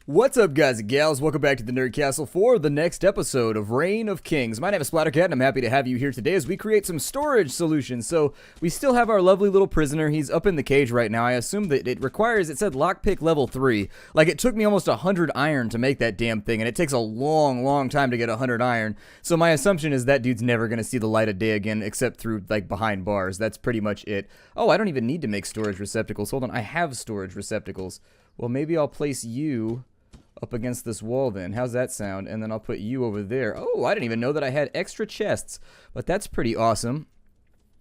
What's up, guys and gals? Welcome back to the Nerd Castle for the next episode of Reign of Kings. My name is Splattercat, and I'm happy to have you here today as we create some storage solutions. So, we still have our lovely little prisoner. He's up in the cage right now. I assume that it requires, it said lockpick level 3. Like, it took me almost 100 iron to make that damn thing, and it takes a long time to get 100 iron. So, my assumption is that dude's never going to see the light of day again, except through, like, behind bars. That's pretty much it. Oh, I don't even need to make storage receptacles. Hold on, I have storage receptacles. Well, maybe I'll place you up against this wall then. How's that sound? And then I'll put you over there. Oh, I didn't even know that I had extra chests, but that's pretty awesome.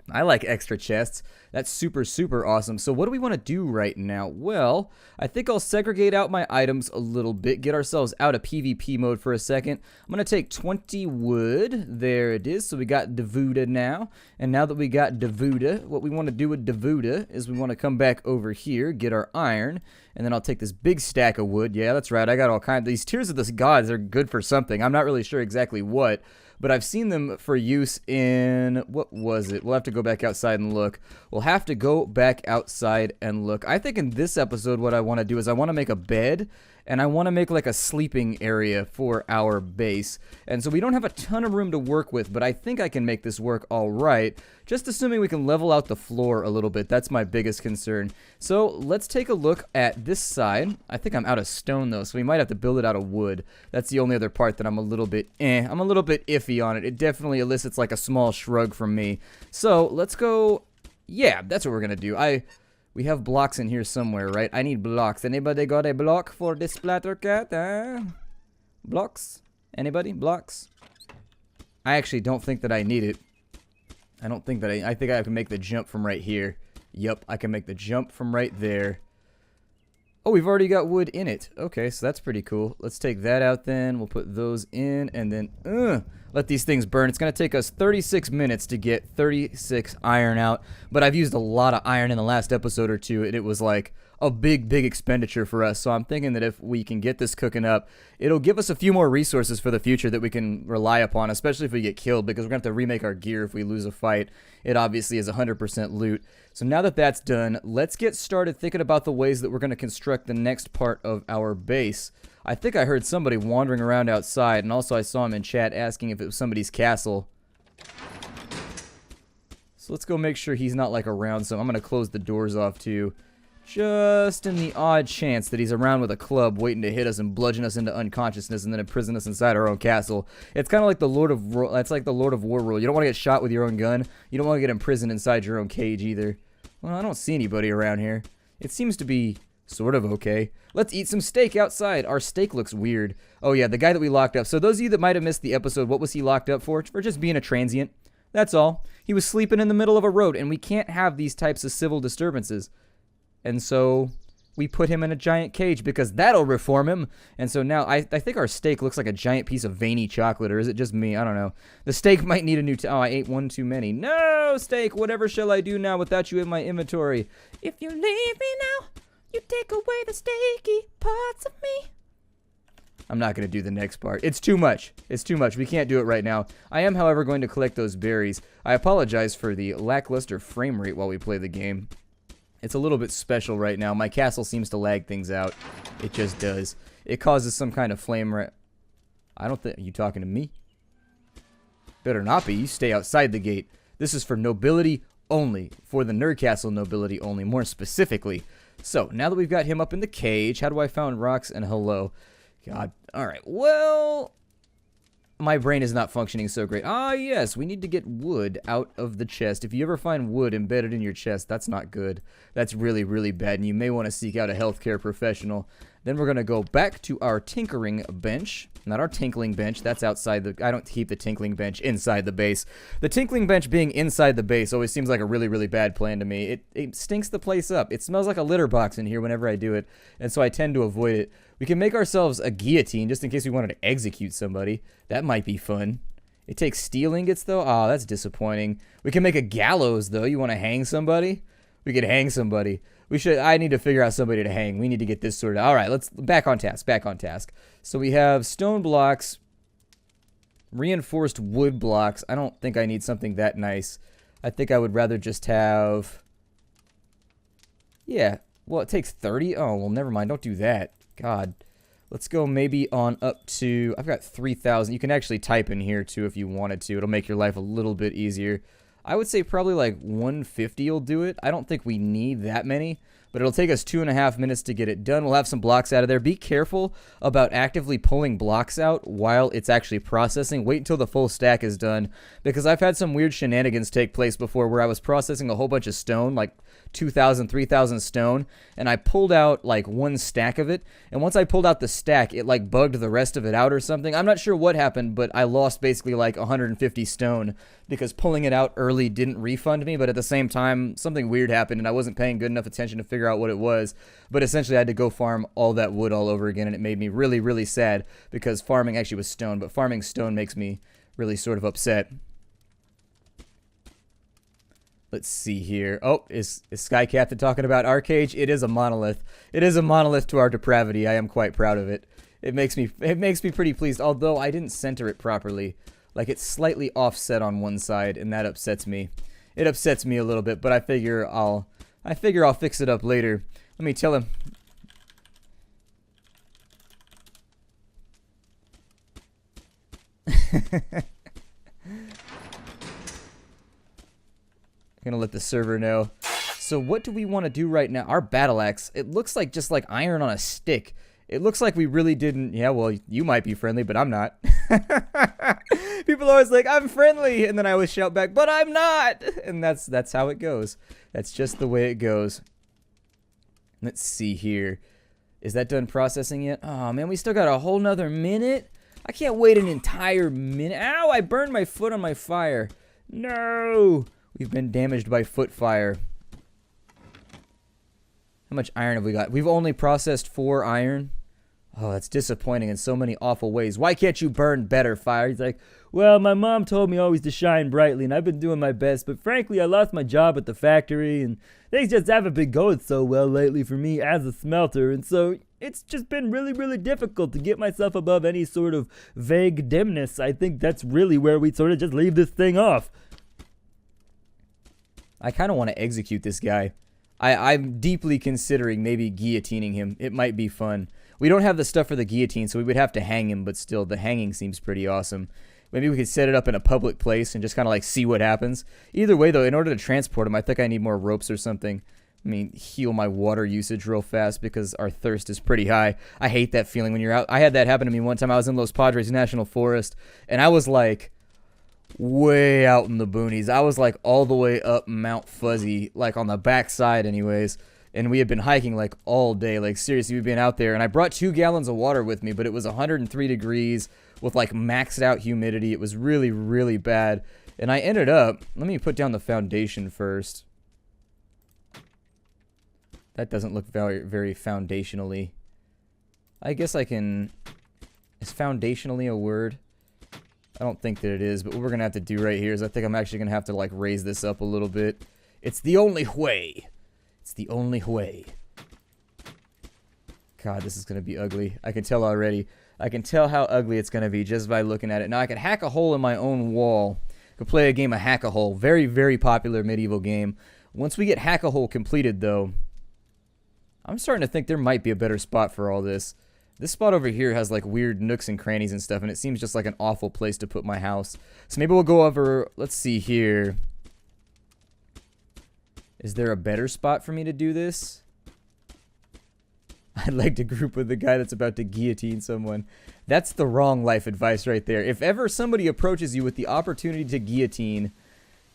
I like extra chests. That's super awesome. So what do we want to do right now? Well, I think I'll segregate out my items a little bit, get ourselves out of PvP mode for a second. I'm going to take 20 wood. There it is. So we got Devuda now. And now that we got Devuda, what we want to do with Devuda is we want to come back over here, get our iron, and then I'll take this big stack of wood. Yeah, that's right. I got all kinds of these Tears of the Gods. They're good for something. I'm not really sure exactly what, but I've seen them for use in, what was it? We'll have to go back outside and look. We'll have to go back outside and look. I think in this episode what I want to do is I want to make a bed, and I want to make like a sleeping area for our base. And so we don't have a ton of room to work with, but I think I can make this work all right. Just assuming we can level out the floor a little bit. That's my biggest concern. So let's take a look at this side. I think I'm out of stone though, so we might have to build it out of wood. That's the only other part that I'm a little bit I'm a little bit iffy on it. It definitely elicits like a small shrug from me. So let's go. Yeah, that's what we're gonna do. We have blocks in here somewhere, right? I need blocks. Anybody got a block for this Splattercat? Blocks? Anybody? Blocks? I actually don't think that I need it. I don't think that I think I can make the jump from right here. Yup, I can make the jump from right there. Oh, we've already got wood in it. Okay, so that's pretty cool. Let's take that out then. We'll put those in and then let these things burn. It's going to take us 36 minutes to get 36 iron out, but I've used a lot of iron in the last episode or two, and it was like a big expenditure for us. So I'm thinking that if we can get this cooking up, it'll give us a few more resources for the future that we can rely upon, especially if we get killed, because we're going to have to remake our gear if we lose a fight. It obviously is 100% loot. So now that that's done, let's get started thinking about the ways that we're going to construct the next part of our base. I think I heard somebody wandering around outside, and also I saw him in chat asking if it was somebody's castle. So let's go make sure he's not like around, so I'm going to close the doors off too. Just in the odd chance that he's around with a club waiting to hit us and bludgeon us into unconsciousness and then imprison us inside our own castle. It's kind of like the Lord of War rule. You don't want to get shot with your own gun. You don't want to get imprisoned inside your own cage either. Well, I don't see anybody around here. It seems to be sort of okay. Let's eat some steak outside. Our steak looks weird. Oh yeah, the guy that we locked up. So those of you that might have missed the episode, what was he locked up for? For just being a transient. That's all. He was sleeping in the middle of a road, and we can't have these types of civil disturbances. And so we put him in a giant cage because that'll reform him. And so now I think our steak looks like a giant piece of veiny chocolate, or is it just me? I don't know. The steak might need a new oh, I ate one too many. No, steak, whatever shall I do now without you in my inventory? If you leave me now, you take away the steaky parts of me. I'm not going to do the next part. It's too much. It's too much. We can't do it right now. I am, however, going to collect those berries. I apologize for the lackluster frame rate while we play the game. It's a little bit special right now. My castle seems to lag things out. It just does. It causes some kind of flame I don't think... Are you talking to me? Better not be. You stay outside the gate. This is for nobility only. For the Nerd Castle nobility only, more specifically. So, now that we've got him up in the cage, how do I found rocks and hello? God. Alright, well... My brain is not functioning so great. Ah, yes, we need to get wood out of the chest. If you ever find wood embedded in your chest, that's not good. That's really bad, and you may want to seek out a healthcare professional. Then we're going to go back to our tinkering bench. Not our tinkling bench. That's outside the... I don't keep the tinkling bench inside the base. The tinkling bench being inside the base always seems like a really bad plan to me. It stinks the place up. It smells like a litter box in here whenever I do it, and so I tend to avoid it. We can make ourselves a guillotine just in case we wanted to execute somebody. That might be fun. It takes steel ingots, though? Aw, that's disappointing. We can make a gallows, though. You want to hang somebody? We could hang somebody. I need to figure out somebody to hang. We need to get this sorted out. All right, let's back on task. So we have stone blocks, reinforced wood blocks. I don't think I need something that nice. I think I would rather just have... Yeah, well, it takes 30. Oh, well, never mind. Don't do that. God. Let's go maybe on up to, I've got 3,000. You can actually type in here too if you wanted to. It'll make your life a little bit easier. I would say probably like 150 will do it. I don't think we need that many, but it'll take us 2.5 minutes to get it done. We'll have some blocks out of there. Be careful about actively pulling blocks out while it's actually processing. Wait until the full stack is done, because I've had some weird shenanigans take place before where I was processing a whole bunch of stone, like 2,000, 3,000 stone, and I pulled out like one stack of it, and once I pulled out the stack, it like bugged the rest of it out or something. I'm not sure what happened, but I lost basically like 150 stone because pulling it out early didn't refund me, but at the same time, something weird happened, and I wasn't paying good enough attention to figure out what it was, but essentially I had to go farm all that wood all over again, and it made me really, really sad because farming actually was stone, but farming stone makes me really sort of upset. Let's see here. Oh, is Sky Captain talking about our cage? It is a monolith. It is a monolith to our depravity. I am quite proud of it. It makes me pretty pleased, although I didn't center it properly. Like, it's slightly offset on one side, and that upsets me. It upsets me a little bit, but I figure I'll fix it up later. Let me tell him. Gonna let the server know. So what do we want to do right now? Our battle axe, it looks like just like iron on a stick. It looks like we really didn't. Yeah, well, you might be friendly, but I'm not. People are always like, I'm friendly, and then I always shout back, but I'm not. And that's how it goes. That's just the way it goes. Let's see here. Is that done processing yet? Oh man, we still got a whole nother minute. I can't wait an entire minute. Ow, I burned my foot on my fire. No. We've been damaged by foot fire. How much iron have we got? We've only processed 4 iron. Oh, that's disappointing in so many awful ways. Why can't you burn better, fire? He's like, well, my mom told me always to shine brightly, and I've been doing my best, but frankly, I lost my job at the factory, and things just haven't been going so well lately for me as a smelter, and so it's just been really, really difficult to get myself above any sort of vague dimness. I think that's really where we sort of just leave this thing off. I kind of want to execute this guy. I'm deeply considering maybe guillotining him. It might be fun. We don't have the stuff for the guillotine, so we would have to hang him, but still, the hanging seems pretty awesome. Maybe we could set it up in a public place and just kind of like see what happens. Either way, though, in order to transport him, I think I need more ropes or something. I mean, heal my water usage real fast because our thirst is pretty high. I hate that feeling when you're out. I had that happen to me one time. I was in Los Padres National Forest, and I was like way out in the boonies. I was like all the way up Mount Fuzzy, like on the backside anyways, and we had been hiking like all day. Like seriously, we've been out there, and I brought 2 gallons of water with me, but it was 103 degrees with like maxed out humidity. It was really, really bad, and I ended up, let me put down the foundation first. That doesn't look very, very foundationally. I guess I can, is foundationally a word? I don't think that it is, but what we're going to have to do right here is I think I'm actually going to have to, like, raise this up a little bit. It's the only way. It's the only way. God, this is going to be ugly. I can tell already. I can tell how ugly it's going to be just by looking at it. Now, I could hack a hole in my own wall. I could play a game of Hack-a-Hole. Very, very popular medieval game. Once we get Hack-a-Hole completed, though, I'm starting to think there might be a better spot for all this. This spot over here has like weird nooks and crannies and stuff, and it seems just like an awful place to put my house. So maybe we'll go over, let's see here. Is there a better spot for me to do this? I'd like to group with the guy that's about to guillotine someone. That's the wrong life advice right there. If ever somebody approaches you with the opportunity to guillotine,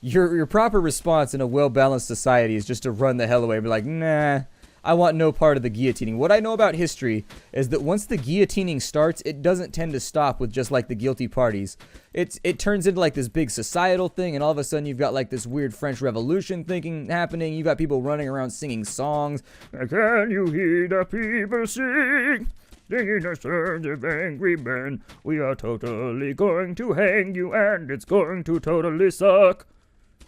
your proper response in a well-balanced society is just to run the hell away and be like, nah, I want no part of the guillotining. What I know about history is that once the guillotining starts, it doesn't tend to stop with just like the guilty parties. It turns into like this big societal thing, and all of a sudden you've got like this weird French Revolution thinking happening. You've got people running around singing songs. Can you hear the people sing? Singing the songs of angry men. We are totally going to hang you, and it's going to totally suck.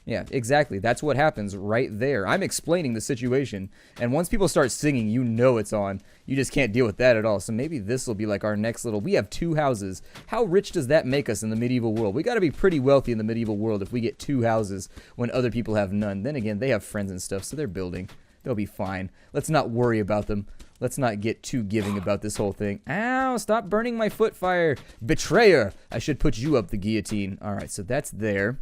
Yeah, exactly. That's what happens right there. I'm explaining the situation, and once people start singing, you know it's on. You just can't deal with that at all. So maybe this will be like our next little... We have 2 houses. How rich does that make us in the medieval world? We got to be pretty wealthy in the medieval world if we get 2 houses when other people have none. Then again, they have friends and stuff, so they're building. They'll be fine. Let's not worry about them. Let's not get too giving about this whole thing. Ow, stop burning my foot fire. Betrayer. I should put you up the guillotine. Alright, so that's there.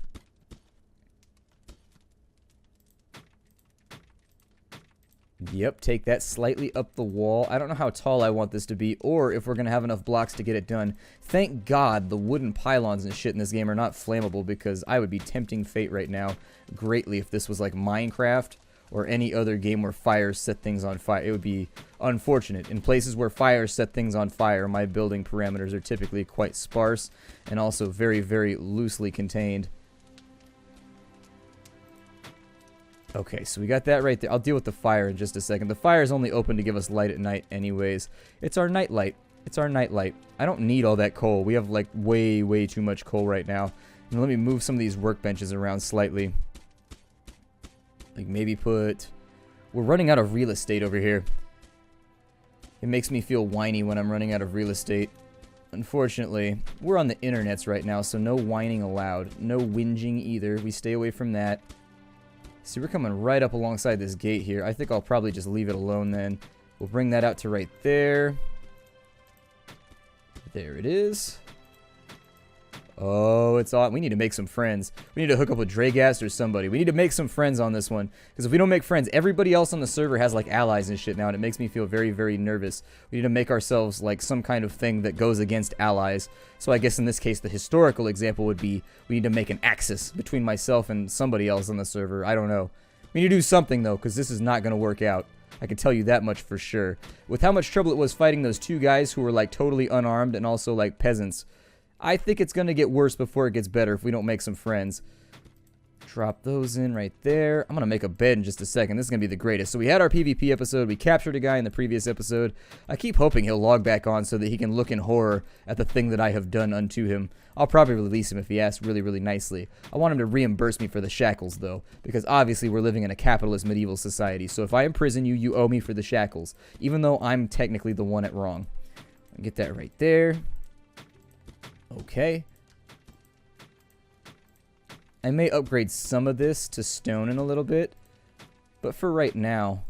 Yep, take that slightly up the wall. I don't know how tall I want this to be, or if we're going to have enough blocks to get it done. Thank God the wooden pylons and shit in this game are not flammable, because I would be tempting fate right now greatly if this was like Minecraft or any other game where fires set things on fire. It would be unfortunate. In places where fires set things on fire, my building parameters are typically quite sparse and also very, very loosely contained. Okay, so we got that right there. I'll deal with the fire in just a second. The fire is only open to give us light at night anyways. It's our night light. It's our night light. I don't need all that coal. We have like way, way too much coal right now. And let me move some of these workbenches around slightly. Like maybe put... We're running out of real estate over here. It makes me feel whiny when I'm running out of real estate. Unfortunately, we're on the internets right now, so no whining allowed. No whinging either. We stay away from that. See, we're coming right up alongside this gate here. I think I'll probably just leave it alone then. We'll bring that out to right there. There it is. Oh, it's on. We need to make some friends. We need to hook up with Dragast or somebody. We need to make some friends on this one. Because if we don't make friends, everybody else on the server has like allies and shit now. And it makes me feel very, very nervous. We need to make ourselves like some kind of thing that goes against allies. So I guess in this case, the historical example would be we need to make an axis between myself and somebody else on the server. I don't know. We need to do something though, because this is not going to work out. I can tell you that much for sure. With how much trouble it was fighting those two guys who were like totally unarmed and also like peasants, I think it's going to get worse before it gets better if we don't make some friends. Drop those in right there. I'm going to make a bed in just a second. This is going to be the greatest. So we had our PvP episode. We captured a guy in the previous episode. I keep hoping he'll log back on so that he can look in horror at the thing that I have done unto him. I'll probably release him if he asks really, really nicely. I want him to reimburse me for the shackles, though, because obviously we're living in a capitalist medieval society. So if I imprison you, you owe me for the shackles, even though I'm technically the one at wrong. Get that right there. Okay. I may upgrade some of this to stone in a little bit, but for right now,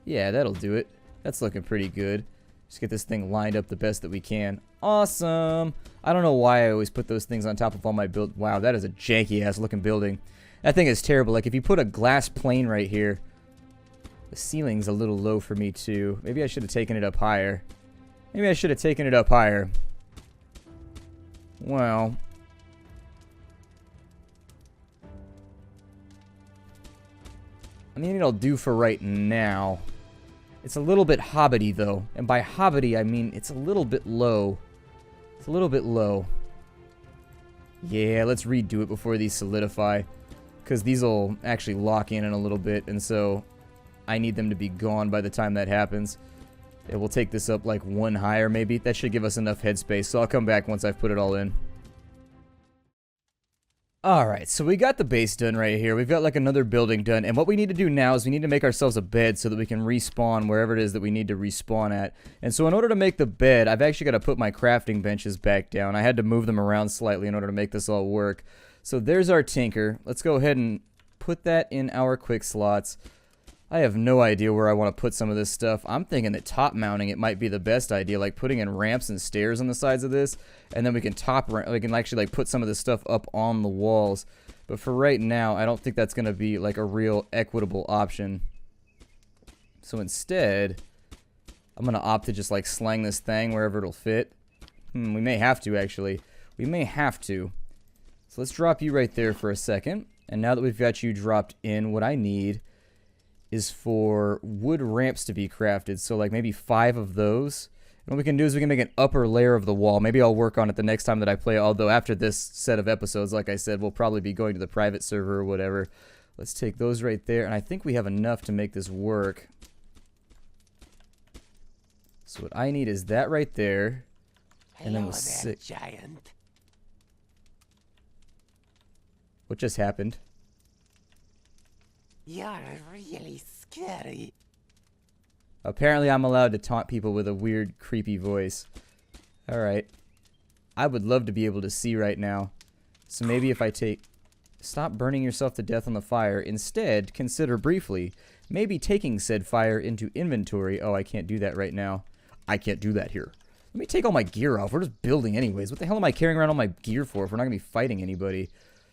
yeah, that'll do it. That's looking pretty good. Just get this thing lined up the best that we can. Awesome. I don't know why I always put those things on top of all my build. Wow, that is a janky ass looking building. That thing is terrible. Like if you put a glass plane right here, the ceiling's a little low for me too. Maybe I should have taken it up higher. Maybe I should have taken it up higher. Well. I mean, it'll do for right now. It's a little bit hobbity though. And by hobbity, I mean it's a little bit low. It's a little bit low. Yeah, let's redo it before these solidify. Because these will actually lock in a little bit. And so I need them to be gone by the time that happens. Yeah, we'll take this up like one higher maybe. That should give us enough headspace. So I'll come back once I've put it all in. Alright, so we got the base done right here. We've got like another building done. And what we need to do now is we need to make ourselves a bed so that we can respawn wherever it is that we need to respawn at. And so in order to make the bed, I've actually got to put my crafting benches back down. I had to move them around slightly in order to make this all work. So there's our tinker. Let's go ahead and put that in our quick slots. I have no idea where I want to put some of this stuff. I'm thinking that top mounting it might be the best idea, like putting in ramps and stairs on the sides of this, and then we can actually like put some of this stuff up on the walls. But for right now, I don't think that's going to be like a real equitable option. So instead, I'm going to opt to just like slang this thing wherever it'll fit. We may have to actually. We may have to. So let's drop you right there for a second. And now that we've got you dropped in, what I need is for wood ramps to be crafted. So like maybe 5 of those. And what we can do is we can make an upper layer of the wall. Maybe I'll work on it the next time that I play. Although after this set of episodes, like I said, we'll probably be going to the private server or whatever. Let's take those right there. And I think we have enough to make this work. So what I need is that right there. And then we'll giant. What just happened? You're really scary. Apparently I'm allowed to taunt people with a weird, creepy voice. Alright. I would love to be able to see right now. So maybe if I take... Stop burning yourself to death on the fire. Instead, consider briefly maybe taking said fire into inventory. Oh, I can't do that right now. I can't do that here. Let me take all my gear off. We're just building anyways. What the hell am I carrying around all my gear for if we're not going to be fighting anybody?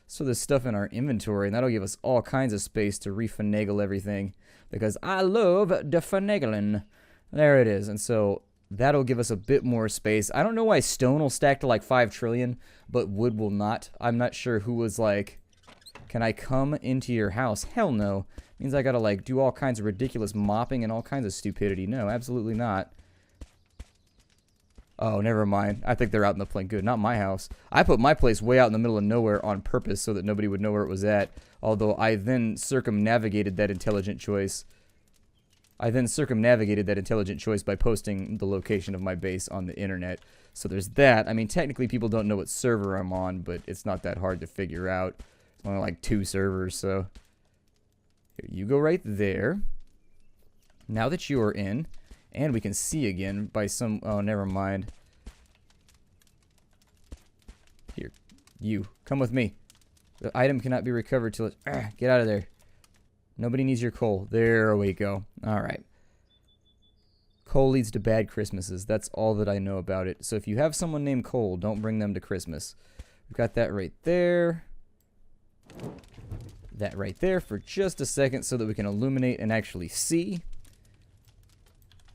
So there's stuff in our inventory, and that'll give us all kinds of space to refinagle everything. Because I love the finagling. There it is. And so that'll give us a bit more space. I don't know why stone will stack to like 5 trillion, but wood will not. I'm not sure who was like, can I come into your house? Hell no. Means I gotta like do all kinds of ridiculous mopping and all kinds of stupidity. No, absolutely not. Oh, never mind. I think they're out in the plain. Good, not my house. I put my place way out in the middle of nowhere on purpose so that nobody would know where it was at. Although I then circumnavigated that intelligent choice. By posting the location of my base on the internet. So there's that. I mean, technically people don't know what server I'm on, but it's not that hard to figure out. It's only like 2 servers, so. Here, you go right there. Now that you are in, and we can see again by some, oh, never mind. Here, you, come with me. The item cannot be recovered till it, get out of there. Nobody needs your coal. There we go. Alright. Coal leads to bad Christmases. That's all that I know about it. So if you have someone named Cole, don't bring them to Christmas. We've got that right there. That right there for just a second so that we can illuminate and actually see.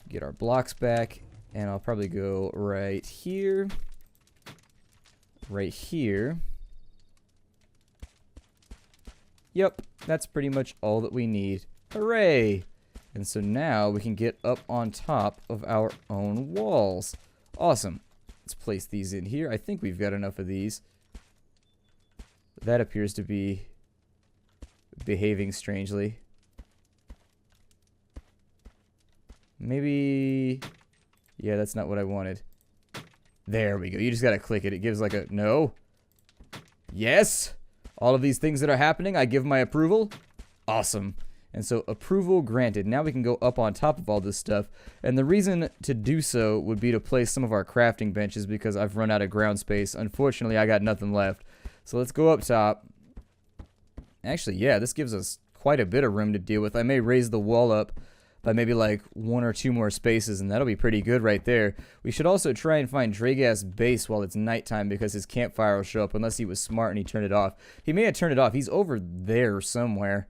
Get our blocks back. And I'll probably go right here. Right here. Yep, that's pretty much all that we need. Hooray! And so now we can get up on top of our own walls. Awesome. Let's place these in here. I think we've got enough of these. That appears to be behaving strangely. Maybe... yeah, that's not what I wanted. There we go. You just gotta click it. It gives like a... no. Yes! All of these things that are happening, I give my approval. Awesome. And so approval granted. Now we can go up on top of all this stuff. And the reason to do so would be to place some of our crafting benches because I've run out of ground space. Unfortunately, I got nothing left. So let's go up top. Actually, yeah, this gives us quite a bit of room to deal with. I may raise the wall up by maybe like 1 or 2 more spaces, and that'll be pretty good right there. We should also try and find Dragas' base while it's nighttime because his campfire will show up unless he was smart and he turned it off. He may have turned it off. He's over there somewhere.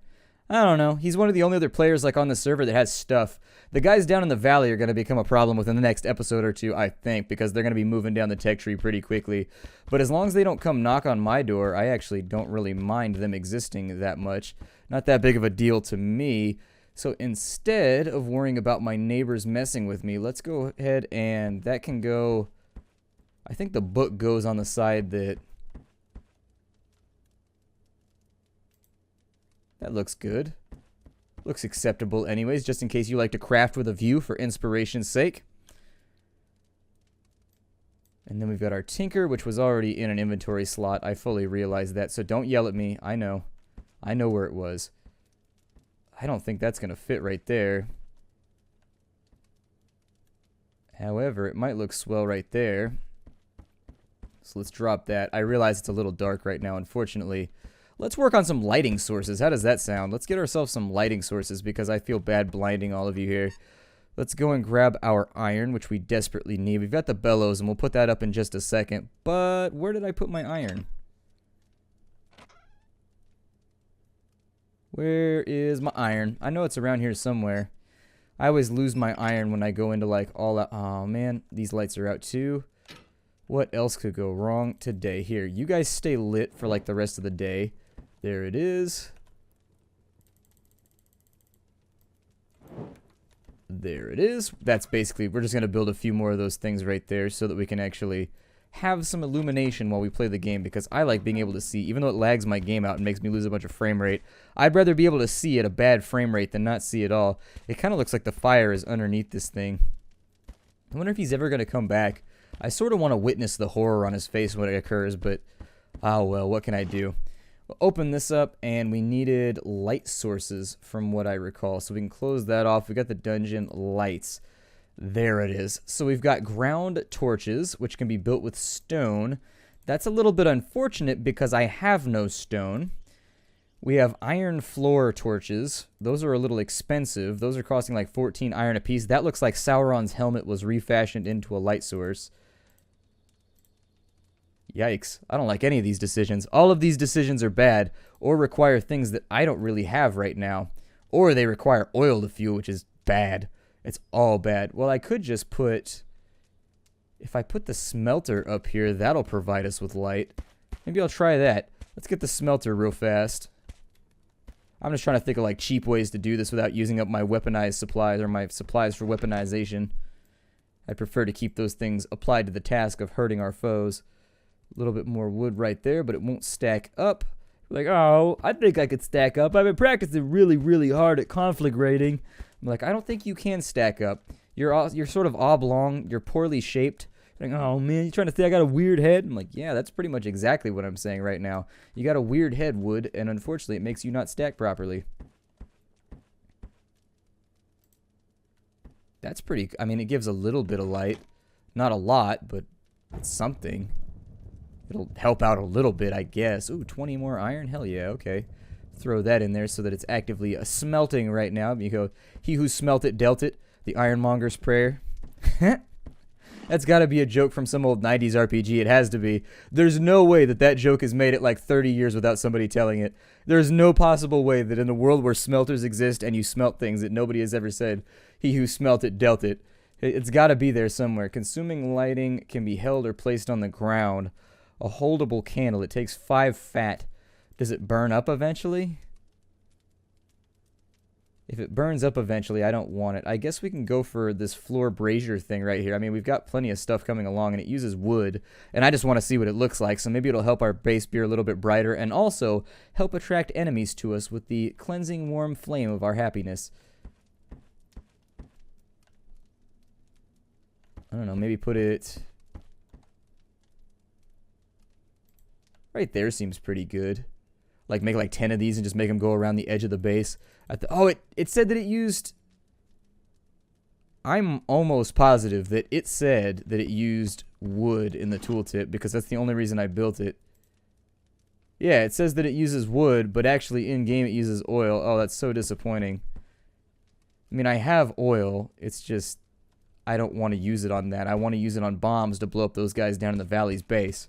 I don't know. He's one of the only other players like on the server that has stuff. The guys down in the valley are going to become a problem within the next episode or 2, I think, because they're going to be moving down the tech tree pretty quickly. But as long as they don't come knock on my door, I actually don't really mind them existing that much. Not that big of a deal to me. So instead of worrying about my neighbors messing with me, let's go ahead and that can go... I think the book goes on the side that... that looks good. Looks acceptable anyways, just in case you like to craft with a view for inspiration's sake. And then we've got our tinker, which was already in an inventory slot. I fully realize that, so don't yell at me. I know. I know where it was. I don't think that's going to fit right there. However, it might look swell right there. So let's drop that. I realize it's a little dark right now, unfortunately. Let's work on some lighting sources. How does that sound? Let's get ourselves some lighting sources because I feel bad blinding all of you here. Let's go and grab our iron, which we desperately need. We've got the bellows, and we'll put that up in just a second. But where did I put my iron? Where is my iron? I know it's around here somewhere. I always lose my iron when I go into like all that. Oh man, these lights are out too. What else could go wrong today? Here, you guys stay lit for like the rest of the day. There it is. There it is. That's basically, we're just going to build a few more of those things right there so that we can actually have some illumination while we play the game, because I like being able to see, even though it lags my game out and makes me lose a bunch of frame rate. I'd rather be able to see at a bad frame rate than not see at all. It kind of looks like the fire is underneath this thing. I wonder if he's ever going to come back. I sort of want to witness the horror on his face when it occurs, but oh well, what can I do? We'll open this up, and we needed light sources from what I recall, so we can close that off. We got the dungeon lights. There it is. So we've got ground torches, which can be built with stone. That's a little bit unfortunate because I have no stone. We have iron floor torches. Those are a little expensive. Those are costing like 14 iron apiece. That looks like Sauron's helmet was refashioned into a light source. Yikes. I don't like any of these decisions. All of these decisions are bad or require things that I don't really have right now. Or they require oil to fuel, which is bad. It's all bad. Well, I could just put... If I put the smelter up here, that'll provide us with light. Maybe I'll try that. Let's get the smelter real fast. I'm just trying to think of like cheap ways to do this without using up my weaponized supplies or my supplies for weaponization. I prefer to keep those things applied to the task of hurting our foes. A little bit more wood right there, but it won't stack up. Like, oh, I think I could stack up. I've been practicing really, really hard at conflict rating. I'm like, I don't think you can stack up. You're sort of oblong. You're poorly shaped. Like, oh man, you trying to say I got a weird head? I'm like, yeah, that's pretty much exactly what I'm saying right now. You got a weird head, Wood, and unfortunately it makes you not stack properly. That's pretty, I mean, it gives a little bit of light. Not a lot, but it's something. It'll help out a little bit, I guess. Ooh, 20 more iron? Hell yeah, okay. Throw that in there so that it's actively smelting right now. You go, he who smelt it dealt it. The Ironmonger's prayer. That's got to be a joke from some old 90s RPG. It has to be. There's no way that that joke has made it like 30 years without somebody telling it. There's no possible way that in a world where smelters exist and you smelt things that nobody has ever said, he who smelt it dealt it. It's got to be there somewhere. Consuming lighting can be held or placed on the ground. A holdable candle. It takes 5 fat. Does it burn up eventually? If it burns up eventually, I don't want it. I guess we can go for this floor brazier thing right here. I mean, we've got plenty of stuff coming along, and it uses wood. And I just want to see what it looks like, so maybe it'll help our base be a little bit brighter, and also help attract enemies to us with the cleansing warm flame of our happiness. I don't know, maybe put it... Right there seems pretty good. Like, make like 10 of these and just make them go around the edge of the base. Oh, it said that it used... I'm almost positive that it said that it used wood in the tooltip because that's the only reason I built it. Yeah, it says that it uses wood, but actually in-game it uses oil. Oh, that's so disappointing. I mean, I have oil. It's just... I don't want to use it on that. I want to use it on bombs to blow up those guys down in the valley's base.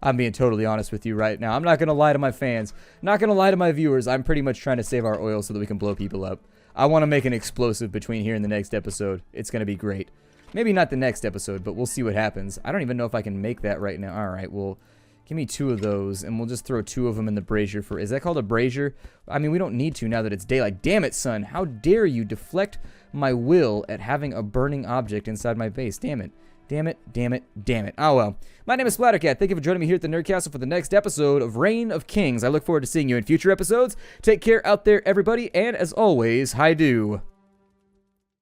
I'm being totally honest with you right now. I'm not going to lie to my fans. Not going to lie to my viewers. I'm pretty much trying to save our oil so that we can blow people up. I want to make an explosive between here and the next episode. It's going to be great. Maybe not the next episode, but we'll see what happens. I don't even know if I can make that right now. Alright, well, give me 2 of those, and we'll just throw 2 of them in the brazier for... Is that called a brazier? I mean, we don't need to now that it's daylight. Damn it, son. How dare you deflect my will at having a burning object inside my base. Damn it. Damn it, damn it, damn it. Oh well. My name is Splattercat. Thank you for joining me here at the Nerd Castle for the next episode of Reign of Kings. I look forward to seeing you in future episodes. Take care out there, everybody, and as always, hi-do.